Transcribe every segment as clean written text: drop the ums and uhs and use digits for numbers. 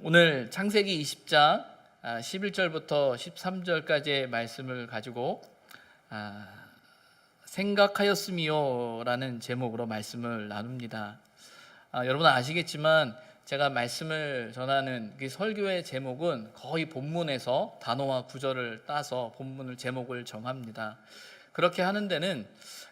오늘 창세기 20장 11절부터 13절까지의 말씀을 가지고 생각하였으미요 라는 제목으로 말씀을 나눕니다. 여러분 아시겠지만 제가 말씀을 전하는 그 설교의 제목은 거의 본문에서 단어와 구절을 따서 본문을 제목을 정합니다. 그렇게 하는 데는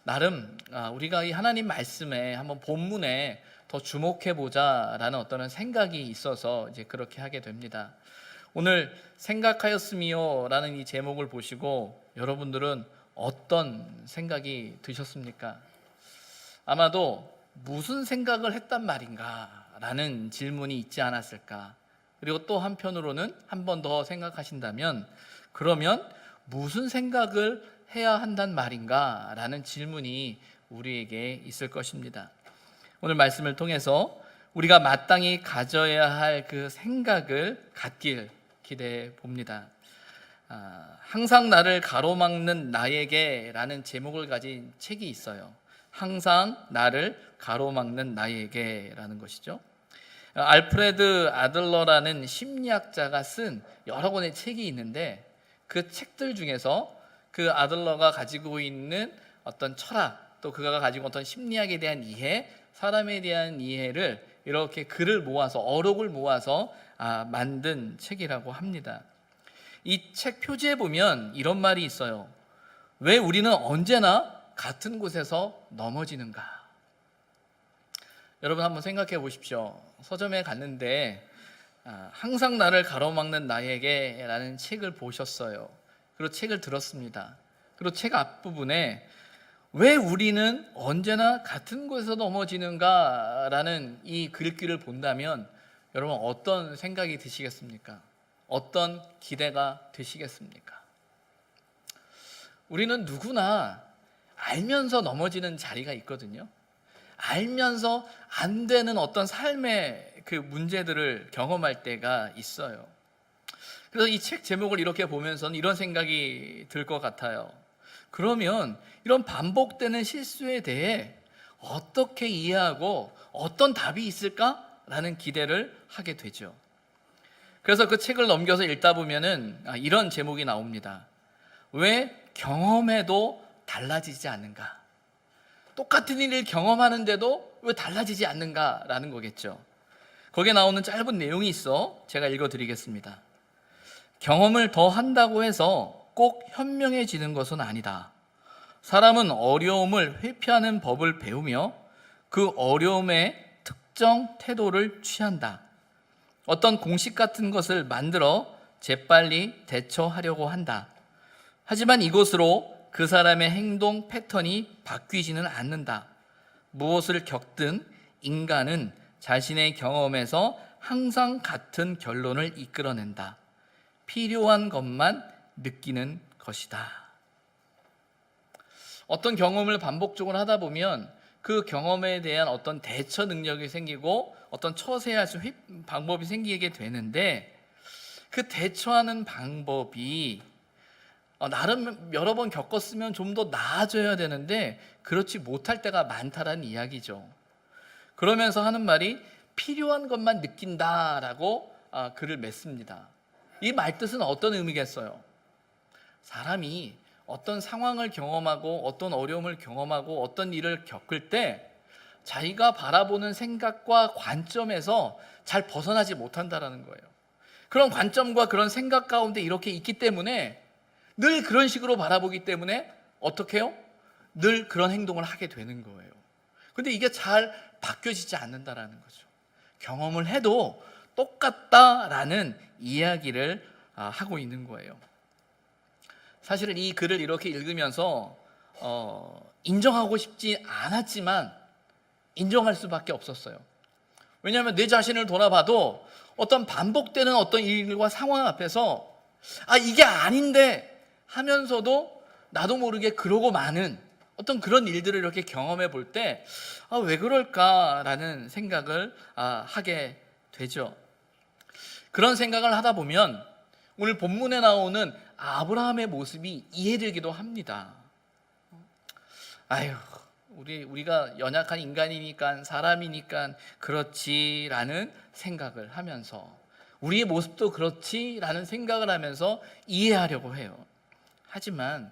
나름 우리가 이 하나님 말씀에 한번 본문에 더 주목해 보자라는 어떤 생각이 있어서 이제 그렇게 하게 됩니다. 오늘 생각하였으미요라는 이 제목을 보시고 여러분들은 어떤 생각이 드셨습니까? 아마도 무슨 생각을 했단 말인가라는 질문이 있지 않았을까? 그리고 또 한편으로는 한 번 더 생각하신다면 그러면 무슨 생각을 해야 한단 말인가라는 질문이 우리에게 있을 것입니다. 오늘 말씀을 통해서 우리가 마땅히 가져야 할 그 생각을 갖길 기대해 봅니다. 항상 나를 가로막는 나에게 라는 제목을 가진 책이 있어요. 항상 나를 가로막는 나에게 라는 것이죠. 알프레드 아들러라는 심리학자가 쓴 여러 권의 책이 있는데 그 책들 중에서 그 아들러가 가지고 있는 어떤 철학, 또 그가 가지고 어떤 심리학에 대한 이해, 사람에 대한 이해를 이렇게 글을 모아서 어록을 모아서 만든 책이라고 합니다. 이 책 표지에 보면 이런 말이 있어요. 왜 우리는 언제나 같은 곳에서 넘어지는가? 여러분 한번 생각해 보십시오. 서점에 갔는데 항상 나를 가로막는 나에게 라는 책을 보셨어요. 그리고 책을 들었습니다. 그리고 책 앞부분에 왜 우리는 언제나 같은 곳에서 넘어지는가 라는 이 글귀를 본다면 여러분 어떤 생각이 드시겠습니까? 어떤 기대가 되시겠습니까? 우리는 누구나 알면서 넘어지는 자리가 있거든요. 알면서 안 되는 어떤 삶의 그 문제들을 경험할 때가 있어요. 그래서 이 책 제목을 이렇게 보면서는 이런 생각이 들 것 같아요. 그러면 이런 반복되는 실수에 대해 어떻게 이해하고 어떤 답이 있을까라는 기대를 하게 되죠. 그래서 그 책을 넘겨서 읽다 보면은 이런 제목이 나옵니다. 왜 경험해도 달라지지 않는가? 똑같은 일을 경험하는데도 왜 달라지지 않는가라는 거겠죠. 거기에 나오는 짧은 내용이 있어 제가 읽어드리겠습니다. 경험을 더 한다고 해서 꼭 현명해지는 것은 아니다. 사람은 어려움을 회피하는 법을 배우며 그 어려움에 특정 태도를 취한다. 어떤 공식 같은 것을 만들어 재빨리 대처하려고 한다. 하지만 이것으로 그 사람의 행동 패턴이 바뀌지는 않는다. 무엇을 겪든 인간은 자신의 경험에서 항상 같은 결론을 이끌어낸다. 필요한 것만 느끼는 것이다. 어떤 경험을 반복적으로 하다 보면 그 경험에 대한 어떤 대처 능력이 생기고 어떤 처세할 수 방법이 생기게 되는데 그 대처하는 방법이 나름 여러 번 겪었으면 좀 더 나아져야 되는데 그렇지 못할 때가 많다라는 이야기죠. 그러면서 하는 말이 필요한 것만 느낀다라고 글을 맺습니다. 이 말뜻은 어떤 의미겠어요? 사람이 어떤 상황을 경험하고 어떤 어려움을 경험하고 어떤 일을 겪을 때 자기가 바라보는 생각과 관점에서 잘 벗어나지 못한다라는 거예요. 그런 관점과 그런 생각 가운데 이렇게 있기 때문에 늘 그런 식으로 바라보기 때문에 어떻게 해요? 늘 그런 행동을 하게 되는 거예요. 근데 이게 잘 바뀌어지지 않는다라는 거죠. 경험을 해도 똑같다라는 이야기를 하고 있는 거예요. 사실은 이 글을 이렇게 읽으면서 인정하고 싶지 않았지만 인정할 수밖에 없었어요. 왜냐하면 내 자신을 돌아봐도 어떤 반복되는 어떤 일과 상황 앞에서 이게 아닌데 하면서도 나도 모르게 그러고 마는 어떤 그런 일들을 이렇게 경험해 볼 때 왜 그럴까라는 생각을 하게 되죠. 그런 생각을 하다 보면 오늘 본문에 나오는 아브라함의 모습이 이해되기도 합니다. 우리가 연약한 인간이니까 사람이니까 그렇지라는 생각을 하면서 우리의 모습도 그렇지라는 생각을 하면서 이해하려고 해요. 하지만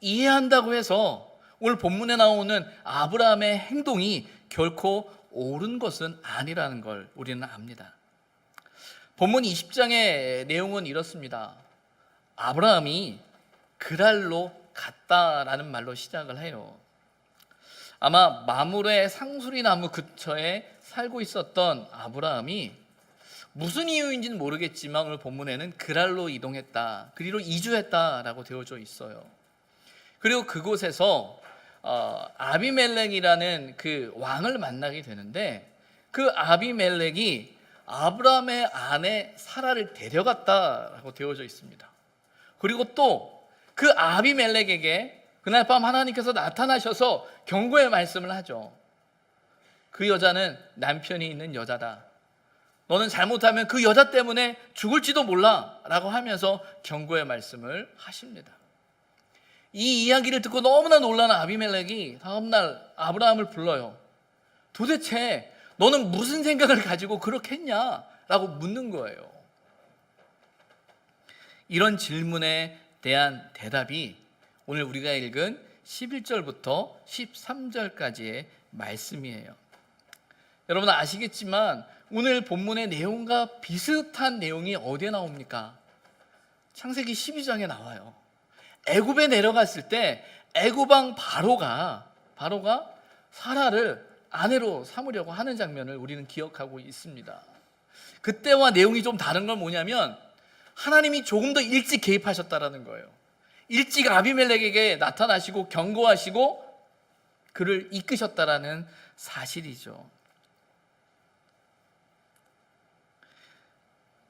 이해한다고 해서 오늘 본문에 나오는 아브라함의 행동이 결코 옳은 것은 아니라는 걸 우리는 압니다. 본문 20장의 내용은 이렇습니다. 아브라함이 그랄로 갔다라는 말로 시작을 해요. 아마 마므레 상수리 나무 근처에 살고 있었던 아브라함이 무슨 이유인지는 모르겠지만 오늘 본문에는 그랄로 이동했다, 그리로 이주했다라고 되어져 있어요. 그리고 그곳에서 아비멜렉이라는 그 왕을 만나게 되는데, 그 아비멜렉이 아브라함의 아내 사라를 데려갔다라고 되어져 있습니다. 그리고 또 그 아비멜렉에게 그날 밤 하나님께서 나타나셔서 경고의 말씀을 하죠. 그 여자는 남편이 있는 여자다. 너는 잘못하면 그 여자 때문에 죽을지도 몰라 라고 하면서 경고의 말씀을 하십니다. 이 이야기를 듣고 너무나 놀란 아비멜렉이 다음날 아브라함을 불러요. 도대체 너는 무슨 생각을 가지고 그렇게 했냐? 라고 묻는 거예요. 이런 질문에 대한 대답이 오늘 우리가 읽은 11절부터 13절까지의 말씀이에요. 여러분 아시겠지만 오늘 본문의 내용과 비슷한 내용이 어디에 나옵니까? 창세기 12장에 나와요. 애굽에 내려갔을 때 애굽왕 바로가 사라를 아내로 삼으려고 하는 장면을 우리는 기억하고 있습니다. 그때와 내용이 좀 다른 건 뭐냐면 하나님이 조금 더 일찍 개입하셨다라는 거예요. 일찍 아비멜렉에게 나타나시고 경고하시고 그를 이끄셨다라는 사실이죠.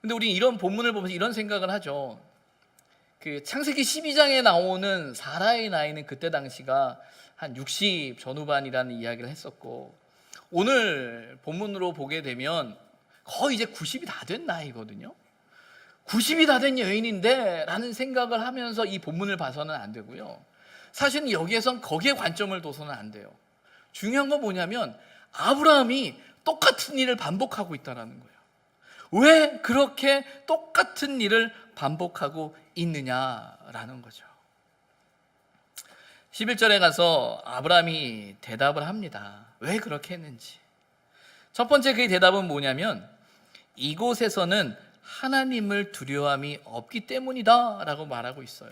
근데 우리 이런 본문을 보면서 이런 생각을 하죠. 그 창세기 12장에 나오는 사라의 나이는 그때 당시가 한 60 전후반이라는 이야기를 했었고, 오늘 본문으로 보게 되면 거의 이제 90이 다 된 나이거든요. 90이 다 된 여인인데 라는 생각을 하면서 이 본문을 봐서는 안 되고요. 사실은 여기에선 거기에 관점을 둬서는 안 돼요. 중요한 건 뭐냐면 아브라함이 똑같은 일을 반복하고 있다는 거예요. 왜 그렇게 똑같은 일을 반복하고 있느냐라는 거죠. 11절에 가서 아브라함이 대답을 합니다. 왜 그렇게 했는지. 첫 번째 그 대답은 뭐냐면 이곳에서는 하나님을 두려움이 없기 때문이다 라고 말하고 있어요.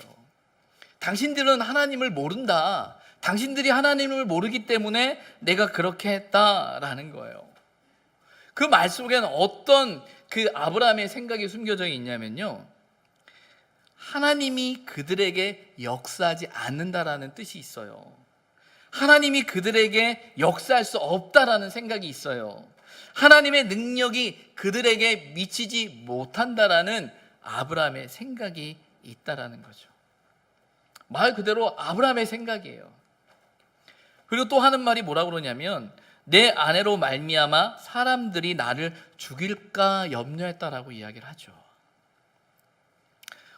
당신들은 하나님을 모른다. 당신들이 하나님을 모르기 때문에 내가 그렇게 했다라는 거예요. 그 말 속에는 어떤 그 아브라함의 생각이 숨겨져 있냐면요, 하나님이 그들에게 역사하지 않는다라는 뜻이 있어요. 하나님이 그들에게 역사할 수 없다라는 생각이 있어요. 하나님의 능력이 그들에게 미치지 못한다라는 아브라함의 생각이 있다라는 거죠. 말 그대로 아브라함의 생각이에요. 그리고 또 하는 말이 뭐라고 그러냐면 내 아내로 말미암아 사람들이 나를 죽일까 염려했다라고 이야기를 하죠.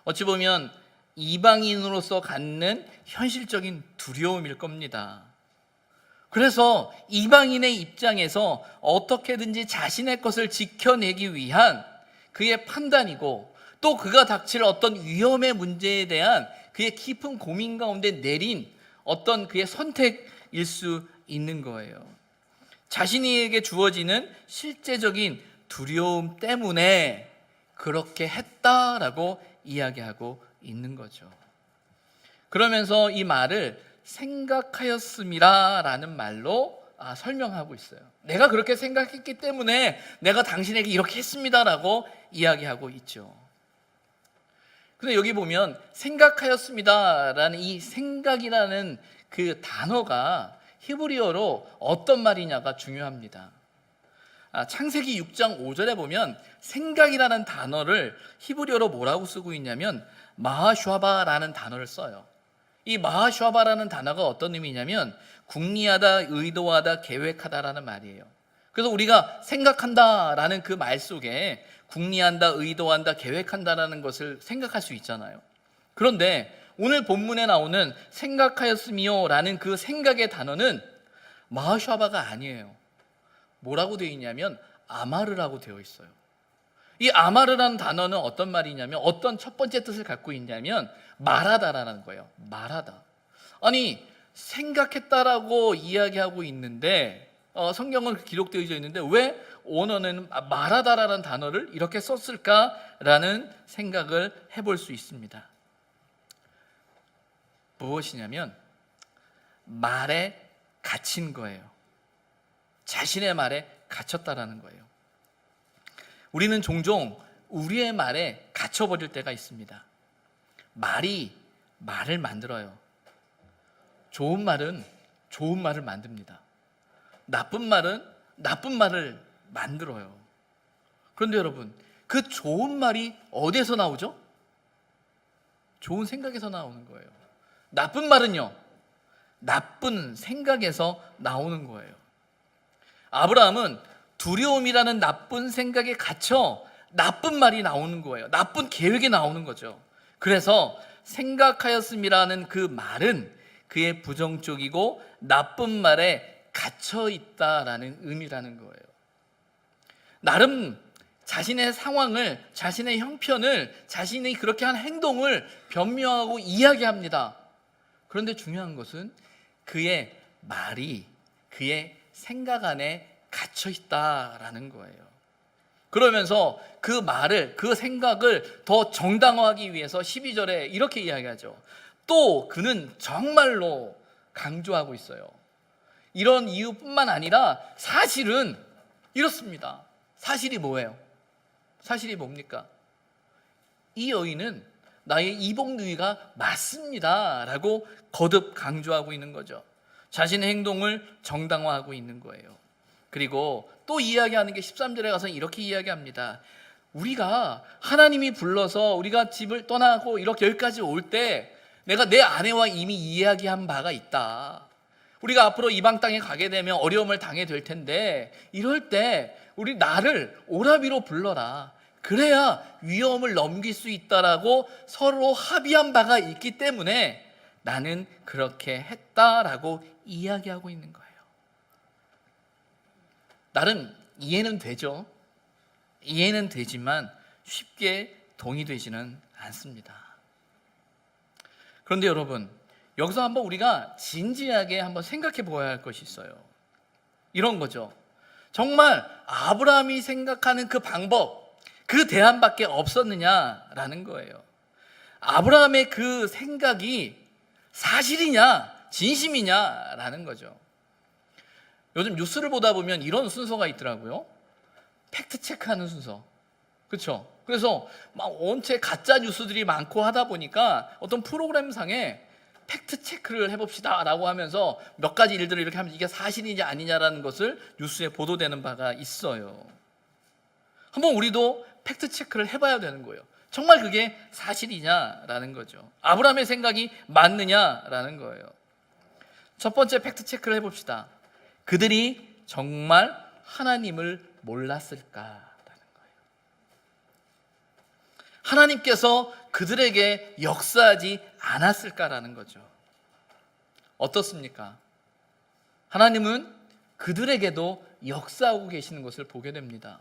어찌 보면 이방인으로서 갖는 현실적인 두려움일 겁니다. 그래서 이방인의 입장에서 어떻게든지 자신의 것을 지켜내기 위한 그의 판단이고, 또 그가 닥칠 어떤 위험의 문제에 대한 그의 깊은 고민 가운데 내린 어떤 그의 선택일 수 있는 거예요. 자신에게 주어지는 실제적인 두려움 때문에 그렇게 했다라고 이야기하고 있는 거죠. 그러면서 이 말을 생각하였음이라 라는 말로 설명하고 있어요. 내가 그렇게 생각했기 때문에 내가 당신에게 이렇게 했습니다 라고 이야기하고 있죠. 근데 여기 보면 생각하였습니다 라는 이 생각이라는 그 단어가 히브리어로 어떤 말이냐가 중요합니다. 창세기 6장 5절에 보면 생각이라는 단어를 히브리어로 뭐라고 쓰고 있냐면 마하슈아바라는 단어를 써요. 이 마하슈아바라는 단어가 어떤 의미냐면 궁리하다, 의도하다, 계획하다라는 말이에요. 그래서 우리가 생각한다라는 그 말 속에 궁리한다, 의도한다, 계획한다라는 것을 생각할 수 있잖아요. 그런데 오늘 본문에 나오는 생각하였으며 라는 그 생각의 단어는 마하슈아바가 아니에요. 뭐라고 되어 있냐면 아마르라고 되어 있어요. 이 아마르라는 단어는 어떤 말이냐면, 어떤 첫 번째 뜻을 갖고 있냐면 말하다라는 거예요. 말하다. 아니, 생각했다라고 이야기하고 있는데 성경은 기록되어 있는데 왜 원어는 말하다라는 단어를 이렇게 썼을까라는 생각을 해볼 수 있습니다. 무엇이냐면 말에 갇힌 거예요. 자신의 말에 갇혔다라는 거예요. 우리는 종종 우리의 말에 갇혀버릴 때가 있습니다. 말이 말을 만들어요. 좋은 말은 좋은 말을 만듭니다. 나쁜 말은 나쁜 말을 만들어요. 그런데 여러분, 그 좋은 말이 어디에서 나오죠? 좋은 생각에서 나오는 거예요. 나쁜 말은요, 나쁜 생각에서 나오는 거예요. 아브라함은 두려움이라는 나쁜 생각에 갇혀 나쁜 말이 나오는 거예요. 나쁜 계획이 나오는 거죠. 그래서 생각하였음이라는 그 말은 그의 부정적이고 나쁜 말에 갇혀 있다라는 의미라는 거예요. 나름 자신의 상황을, 자신의 형편을, 자신이 그렇게 한 행동을 변명하고 이야기합니다. 그런데 중요한 것은 그의 말이 그의 생각 안에 갇혀 있다라는 거예요. 그러면서 그 말을, 그 생각을 더 정당화하기 위해서 12절에 이렇게 이야기하죠. 또 그는 정말로 강조하고 있어요. 이런 이유뿐만 아니라 사실은 이렇습니다. 사실이 뭐예요? 사실이 뭡니까? 이 여인은 나의 이복 누이가 맞습니다 라고 거듭 강조하고 있는 거죠. 자신의 행동을 정당화하고 있는 거예요. 그리고 또 이야기하는 게 13절에 가서 이렇게 이야기합니다. 우리가 하나님이 불러서 우리가 집을 떠나고 이렇게 여기까지 올 때 내가 내 아내와 이미 이야기한 바가 있다. 우리가 앞으로 이방 땅에 가게 되면 어려움을 당해 될 텐데 이럴 때 우리 나를 오라비로 불러라. 그래야 위험을 넘길 수 있다라고 서로 합의한 바가 있기 때문에 나는 그렇게 했다라고 이야기하고 있는 거예요. 나름 이해는 되죠. 이해는 되지만 쉽게 동의되지는 않습니다. 그런데 여러분, 여기서 한번 우리가 진지하게 한번 생각해 보아야 할 것이 있어요. 이런 거죠. 정말 아브라함이 생각하는 그 방법, 그 대안밖에 없었느냐라는 거예요. 아브라함의 그 생각이 사실이냐 진심이냐라는 거죠. 요즘 뉴스를 보다 보면 이런 순서가 있더라고요. 팩트 체크하는 순서. 그렇죠? 그래서 막 원체 가짜 뉴스들이 많고 하다 보니까 어떤 프로그램상에 팩트 체크를 해봅시다 라고 하면서 몇 가지 일들을 이렇게 하면 이게 사실이냐 아니냐라는 것을 뉴스에 보도되는 바가 있어요. 한번 우리도 팩트 체크를 해봐야 되는 거예요. 정말 그게 사실이냐라는 거죠. 아브라함의 생각이 맞느냐라는 거예요. 첫 번째 팩트 체크를 해봅시다. 그들이 정말 하나님을 몰랐을까라는 거예요. 하나님께서 그들에게 역사하지 않았을까라는 거죠. 어떻습니까? 하나님은 그들에게도 역사하고 계시는 것을 보게 됩니다.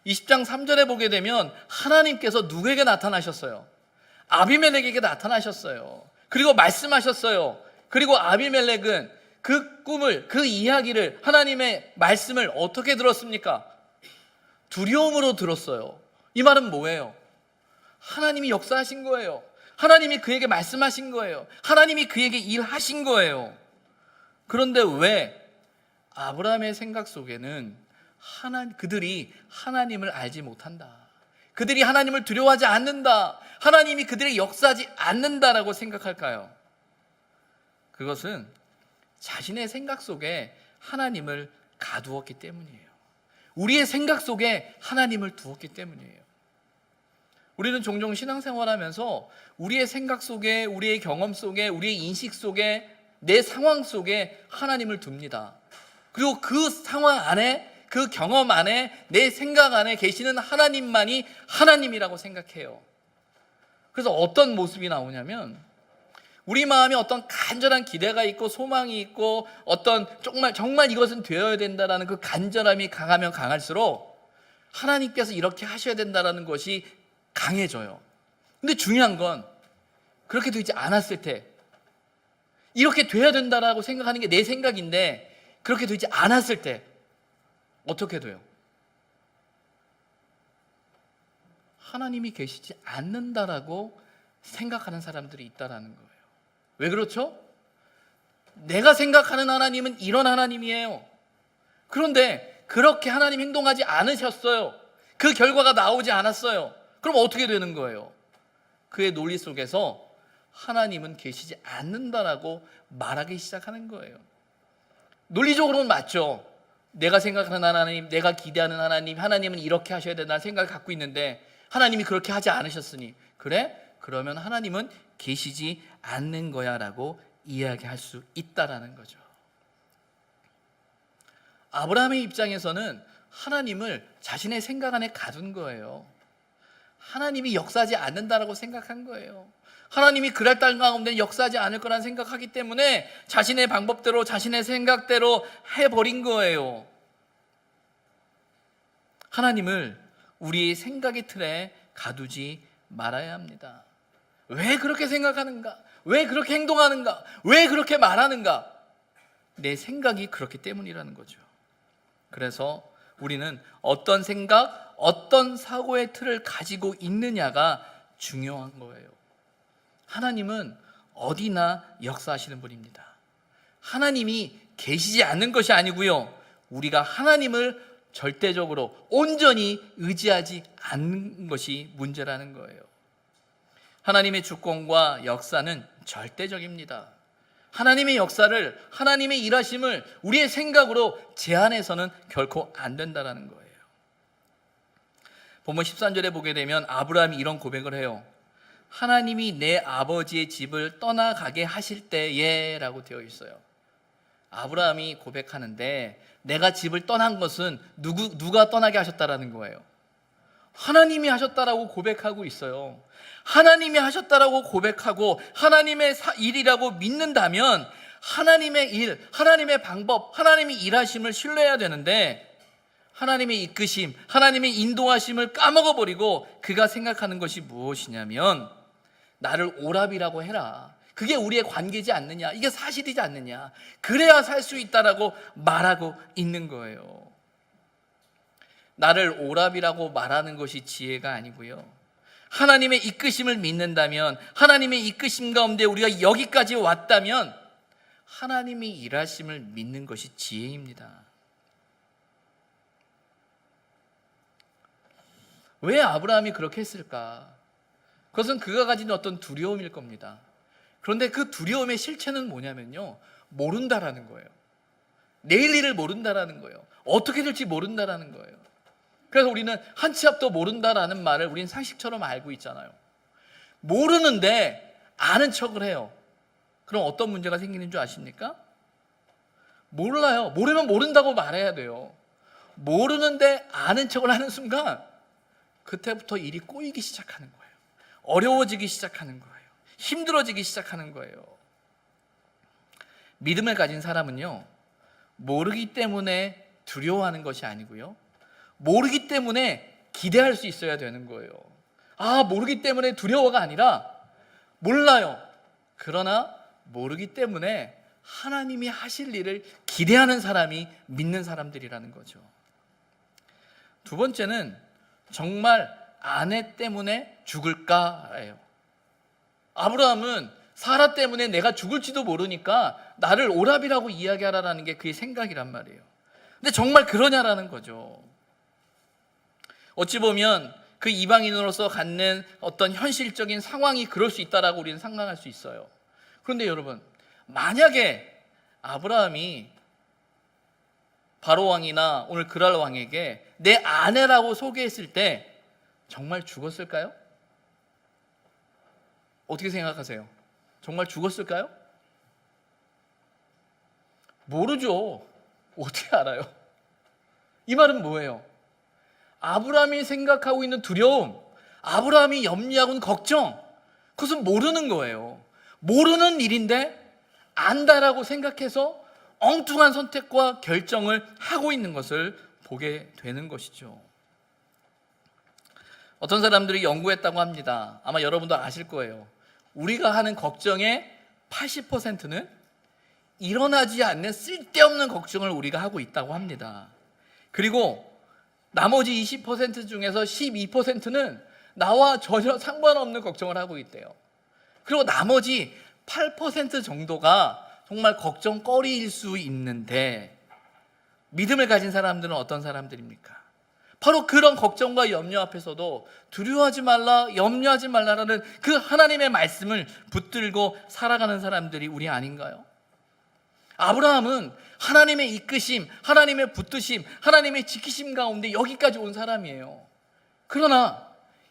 20장 3절에 보게 되면 하나님께서 누구에게 나타나셨어요? 아비멜렉에게 나타나셨어요. 그리고 말씀하셨어요. 그리고 아비멜렉은 그 꿈을, 그 이야기를, 하나님의 말씀을 어떻게 들었습니까? 두려움으로 들었어요. 이 말은 뭐예요? 하나님이 역사하신 거예요. 하나님이 그에게 말씀하신 거예요. 하나님이 그에게 일하신 거예요. 그런데 왜 아브라함의 생각 속에는 그들이 하나님을 알지 못한다, 그들이 하나님을 두려워하지 않는다, 하나님이 그들에게 역사하지 않는다라고 생각할까요? 그것은 자신의 생각 속에 하나님을 가두었기 때문이에요. 우리의 생각 속에 하나님을 두었기 때문이에요. 우리는 종종 신앙생활하면서 우리의 생각 속에, 우리의 경험 속에, 우리의 인식 속에, 내 상황 속에 하나님을 둡니다. 그리고 그 상황 안에, 그 경험 안에, 내 생각 안에 계시는 하나님만이 하나님이라고 생각해요. 그래서 어떤 모습이 나오냐면 우리 마음에 어떤 간절한 기대가 있고 소망이 있고 어떤 정말 이것은 되어야 된다라는 그 간절함이 강하면 강할수록 하나님께서 이렇게 하셔야 된다는 것이 강해져요. 근데 중요한 건 그렇게 되지 않았을 때, 이렇게 돼야 된다라고 생각하는 게 내 생각인데 그렇게 되지 않았을 때 어떻게 돼요? 하나님이 계시지 않는다라고 생각하는 사람들이 있다라는 거예요. 왜 그렇죠? 내가 생각하는 하나님은 이런 하나님이에요. 그런데 그렇게 하나님 행동하지 않으셨어요. 그 결과가 나오지 않았어요. 그럼 어떻게 되는 거예요? 그의 논리 속에서 하나님은 계시지 않는다라고 말하기 시작하는 거예요. 논리적으로는 맞죠. 내가 생각하는 하나님, 내가 기대하는 하나님, 하나님은 이렇게 하셔야 된다는 생각을 갖고 있는데 하나님이 그렇게 하지 않으셨으니, 그래? 그러면 하나님은 계시지 않는 거야 라고 이야기할 수 있다라는 거죠. 아브라함의 입장에서는 하나님을 자신의 생각 안에 가둔 거예요. 하나님이 역사하지 않는다라고 생각한 거예요. 하나님이 그럴 땅 가운데 역사하지 않을 거란 생각하기 때문에 자신의 방법대로, 자신의 생각대로 해버린 거예요. 하나님을 우리의 생각의 틀에 가두지 말아야 합니다. 왜 그렇게 생각하는가? 왜 그렇게 행동하는가? 왜 그렇게 말하는가? 내 생각이 그렇기 때문이라는 거죠. 그래서 우리는 어떤 생각, 어떤 사고의 틀을 가지고 있느냐가 중요한 거예요. 하나님은 어디나 역사하시는 분입니다. 하나님이 계시지 않는 것이 아니고요, 우리가 하나님을 절대적으로 온전히 의지하지 않는 것이 문제라는 거예요. 하나님의 주권과 역사는 절대적입니다. 하나님의 역사를, 하나님의 일하심을 우리의 생각으로 제한해서는 결코 안 된다는 거예요. 본문 13절에 보게 되면 아브라함이 이런 고백을 해요. 하나님이 내 아버지의 집을 떠나가게 하실 때에 라고 되어 있어요. 아브라함이 고백하는데 내가 집을 떠난 것은 누가 떠나게 하셨다라는 거예요? 하나님이 하셨다라고 고백하고 있어요. 하나님이 하셨다라고 고백하고 하나님의 일이라고 믿는다면 하나님의 일, 하나님의 방법, 하나님의 일하심을 신뢰해야 되는데 하나님의 이끄심, 하나님의 인도하심을 까먹어버리고 그가 생각하는 것이 무엇이냐면 나를 오랍이라고 해라. 그게 우리의 관계지 않느냐? 이게 사실이지 않느냐? 그래야 살 수 있다라고 말하고 있는 거예요. 나를 오랍이라고 말하는 것이 지혜가 아니고요, 하나님의 이끄심을 믿는다면, 하나님의 이끄심 가운데 우리가 여기까지 왔다면 하나님이 일하심을 믿는 것이 지혜입니다. 왜 아브라함이 그렇게 했을까? 그것은 그가 가진 어떤 두려움일 겁니다. 그런데 그 두려움의 실체는 뭐냐면요, 모른다라는 거예요. 내일 일을 모른다라는 거예요. 어떻게 될지 모른다라는 거예요. 그래서 우리는 한 치 앞도 모른다라는 말을 우리는 상식처럼 알고 있잖아요. 모르는데 아는 척을 해요. 그럼 어떤 문제가 생기는 줄 아십니까? 몰라요. 모르면 모른다고 말해야 돼요. 모르는데 아는 척을 하는 순간 그때부터 일이 꼬이기 시작하는 거예요. 어려워지기 시작하는 거예요. 힘들어지기 시작하는 거예요. 믿음을 가진 사람은요, 모르기 때문에 두려워하는 것이 아니고요, 모르기 때문에 기대할 수 있어야 되는 거예요. 모르기 때문에 두려워가 아니라 몰라요. 그러나 모르기 때문에 하나님이 하실 일을 기대하는 사람이 믿는 사람들이라는 거죠. 두 번째는 정말 아내 때문에 죽을까예요. 아브라함은 사라 때문에 내가 죽을지도 모르니까 나를 오랍이라고 이야기하라는 게 그의 생각이란 말이에요. 근데 정말 그러냐라는 거죠. 어찌 보면 그 이방인으로서 갖는 어떤 현실적인 상황이 그럴 수 있다라고 우리는 상상할 수 있어요. 그런데 여러분, 만약에 아브라함이 바로 왕이나 오늘 그랄 왕에게 내 아내라고 소개했을 때 정말 죽었을까요? 어떻게 생각하세요? 정말 죽었을까요? 모르죠. 어떻게 알아요? 이 말은 뭐예요? 아브라함이 생각하고 있는 두려움, 아브라함이 염려하고 있는 걱정, 그것은 모르는 거예요. 모르는 일인데 안다라고 생각해서 엉뚱한 선택과 결정을 하고 있는 것을 보게 되는 것이죠. 어떤 사람들이 연구했다고 합니다. 아마 여러분도 아실 거예요. 우리가 하는 걱정의 80%는 일어나지 않는 쓸데없는 걱정을 우리가 하고 있다고 합니다. 그리고 나머지 20% 중에서 12%는 나와 전혀 상관없는 걱정을 하고 있대요. 그리고 나머지 8% 정도가 정말 걱정거리일 수 있는데, 믿음을 가진 사람들은 어떤 사람들입니까? 바로 그런 걱정과 염려 앞에서도 두려워하지 말라, 염려하지 말라라는 그 하나님의 말씀을 붙들고 살아가는 사람들이 우리 아닌가요? 아브라함은 하나님의 이끄심, 하나님의 붙드심, 하나님의 지키심 가운데 여기까지 온 사람이에요. 그러나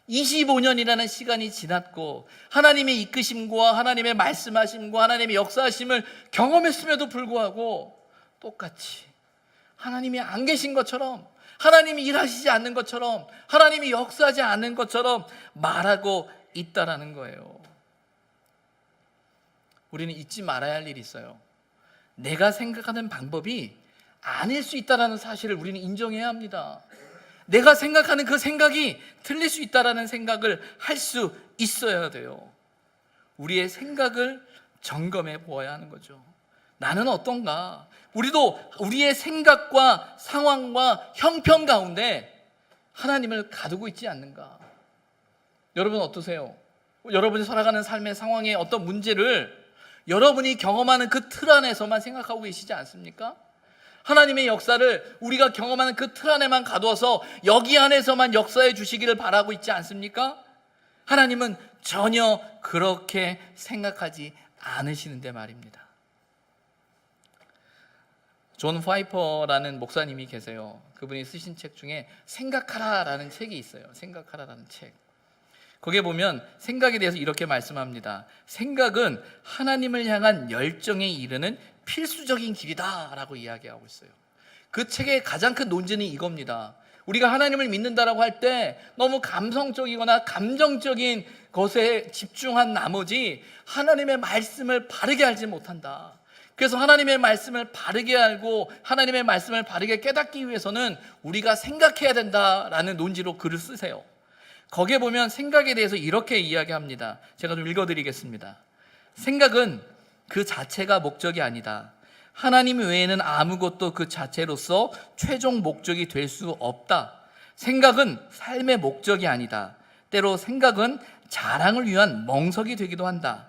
25년이라는 시간이 지났고 하나님의 이끄심과 하나님의 말씀하심과 하나님의 역사하심을 경험했음에도 불구하고 똑같이 하나님이 안 계신 것처럼, 하나님이 일하시지 않는 것처럼, 하나님이 역사하지 않는 것처럼 말하고 있다라는 거예요. 우리는 잊지 말아야 할 일이 있어요. 내가 생각하는 방법이 아닐 수 있다는 사실을 우리는 인정해야 합니다. 내가 생각하는 그 생각이 틀릴 수 있다는 생각을 할 수 있어야 돼요. 우리의 생각을 점검해 보아야 하는 거죠. 나는 어떤가? 우리도 우리의 생각과 상황과 형편 가운데 하나님을 가두고 있지 않는가? 여러분 어떠세요? 여러분이 살아가는 삶의 상황에 어떤 문제를 여러분이 경험하는 그 틀 안에서만 생각하고 계시지 않습니까? 하나님의 역사를 우리가 경험하는 그 틀 안에만 가두어서 여기 안에서만 역사해 주시기를 바라고 있지 않습니까? 하나님은 전혀 그렇게 생각하지 않으시는데 말입니다. 존 파이퍼라는 목사님이 계세요. 그분이 쓰신 책 중에 생각하라라는 책이 있어요. 생각하라라는 책. 거기에 보면 생각에 대해서 이렇게 말씀합니다. 생각은 하나님을 향한 열정에 이르는 필수적인 길이다라고 이야기하고 있어요. 그 책의 가장 큰 논지는 이겁니다. 우리가 하나님을 믿는다라고 할 때 너무 감성적이거나 감정적인 것에 집중한 나머지 하나님의 말씀을 바르게 알지 못한다. 그래서 하나님의 말씀을 바르게 알고 하나님의 말씀을 바르게 깨닫기 위해서는 우리가 생각해야 된다라는 논지로 글을 쓰세요. 거기에 보면 생각에 대해서 이렇게 이야기합니다. 제가 좀 읽어드리겠습니다. 생각은 그 자체가 목적이 아니다. 하나님 외에는 아무것도 그 자체로서 최종 목적이 될 수 없다. 생각은 삶의 목적이 아니다. 때로 생각은 자랑을 위한 멍석이 되기도 한다.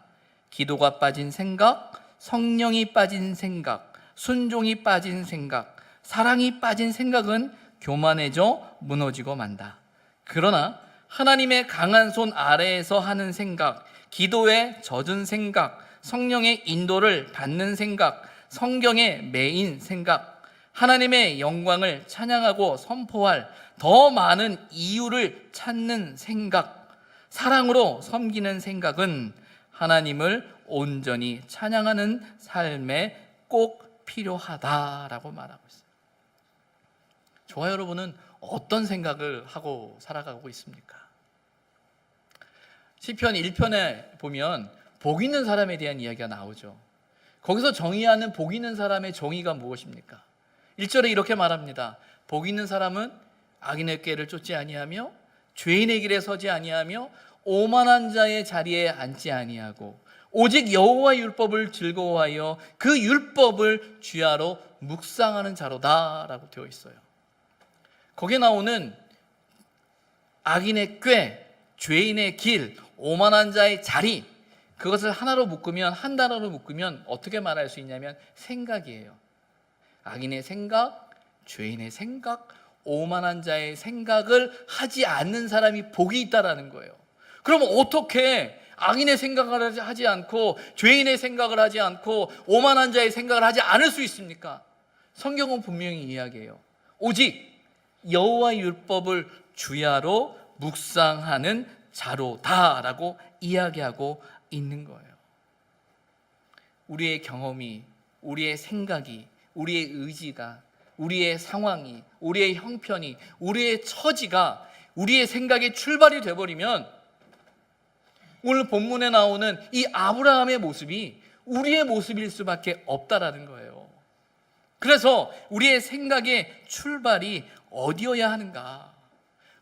기도가 빠진 생각, 성령이 빠진 생각, 순종이 빠진 생각, 사랑이 빠진 생각은 교만해져 무너지고 만다. 그러나 하나님의 강한 손 아래에서 하는 생각, 기도에 젖은 생각, 성령의 인도를 받는 생각, 성경에 매인 생각, 하나님의 영광을 찬양하고 선포할 더 많은 이유를 찾는 생각, 사랑으로 섬기는 생각은 하나님을 온전히 찬양하는 삶에 꼭 필요하다라고 말하고 있어요. 저와 여러분은 어떤 생각을 하고 살아가고 있습니까? 시편 1편에 보면 복 있는 사람에 대한 이야기가 나오죠. 거기서 정의하는 복 있는 사람의 정의가 무엇입니까? 1절에 이렇게 말합니다. 복 있는 사람은 악인의 꾀를 쫓지 아니하며 죄인의 길에 서지 아니하며 오만한 자의 자리에 앉지 아니하고 오직 여호와의 율법을 즐거워하여 그 율법을 주야로 묵상하는 자로다라고 되어 있어요. 거기에 나오는 악인의 꾀, 죄인의 길, 오만한 자의 자리, 그것을 하나로 묶으면, 한 단어로 묶으면 어떻게 말할 수 있냐면 생각이에요. 악인의 생각, 죄인의 생각, 오만한 자의 생각을 하지 않는 사람이 복이 있다라는 거예요. 그러면 어떻게 악인의 생각을 하지 않고 죄인의 생각을 하지 않고 오만한 자의 생각을 하지 않을 수 있습니까? 성경은 분명히 이야기해요. 오직 여호와의 율법을 주야로 묵상하는 자로다라고 이야기하고 있는 거예요. 우리의 경험이, 우리의 생각이, 우리의 의지가, 우리의 상황이, 우리의 형편이, 우리의 처지가 우리의 생각의 출발이 되어버리면 오늘 본문에 나오는 이 아브라함의 모습이 우리의 모습일 수밖에 없다라는 거예요. 그래서 우리의 생각의 출발이 어디여야 하는가?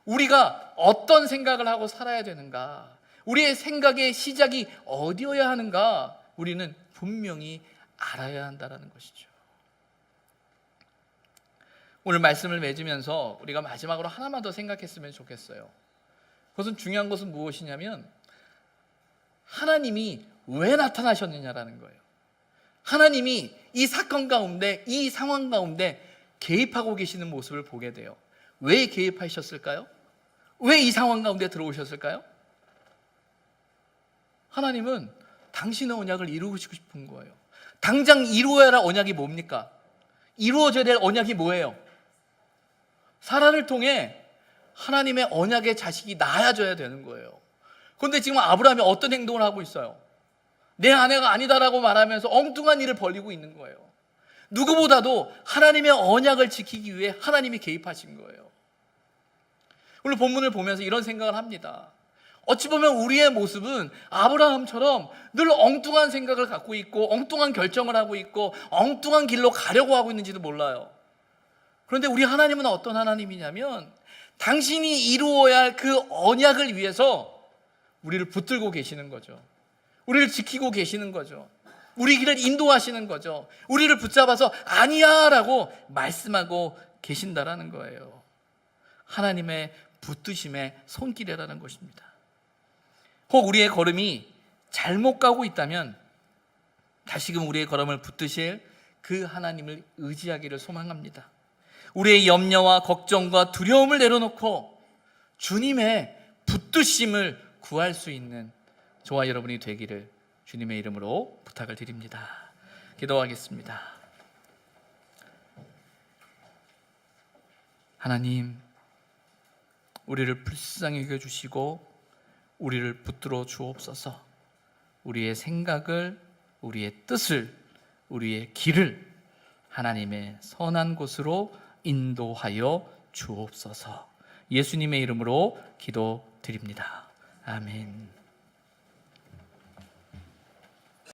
우리가 어떤 생각을 하고 살아야 되는가, 우리의 생각의 시작이 어디여야 하는가, 우리는 분명히 알아야 한다는 것이죠. 오늘 말씀을 맺으면서 우리가 마지막으로 하나만 더 생각했으면 좋겠어요. 그것은, 중요한 것은 무엇이냐면 하나님이 왜 나타나셨느냐라는 거예요. 하나님이 이 사건 가운데, 이 상황 가운데 개입하고 계시는 모습을 보게 돼요. 왜 개입하셨을까요? 왜 이 상황 가운데 들어오셨을까요? 하나님은 당신의 언약을 이루시고 싶은 거예요. 당장 이루어야 할 언약이 뭡니까? 이루어져야 될 언약이 뭐예요? 사라를 통해 하나님의 언약의 자식이 낳아져야 되는 거예요. 그런데 지금 아브라함이 어떤 행동을 하고 있어요? 내 아내가 아니다라고 말하면서 엉뚱한 일을 벌이고 있는 거예요. 누구보다도 하나님의 언약을 지키기 위해 하나님이 개입하신 거예요. 오늘 본문을 보면서 이런 생각을 합니다. 어찌 보면 우리의 모습은 아브라함처럼 늘 엉뚱한 생각을 갖고 있고 엉뚱한 결정을 하고 있고 엉뚱한 길로 가려고 하고 있는지도 몰라요. 그런데 우리 하나님은 어떤 하나님이냐면 당신이 이루어야 할 그 언약을 위해서 우리를 붙들고 계시는 거죠. 우리를 지키고 계시는 거죠. 우리 길을 인도하시는 거죠. 우리를 붙잡아서 아니야 라고 말씀하고 계신다라는 거예요. 하나님의 붙드심의 손길이라는 것입니다. 혹 우리의 걸음이 잘못 가고 있다면 다시금 우리의 걸음을 붙드실 그 하나님을 의지하기를 소망합니다. 우리의 염려와 걱정과 두려움을 내려놓고 주님의 붙드심을 구할 수 있는 저와 여러분이 되기를 주님의 이름으로 부탁을 드립니다. 기도하겠습니다. 하나님, 우리를 불쌍히 여겨주시고 우리를 붙들어 주옵소서. 우리의 생각을, 우리의 뜻을, 우리의 길을 하나님의 선한 곳으로 인도하여 주옵소서. 예수님의 이름으로 기도드립니다. 아멘.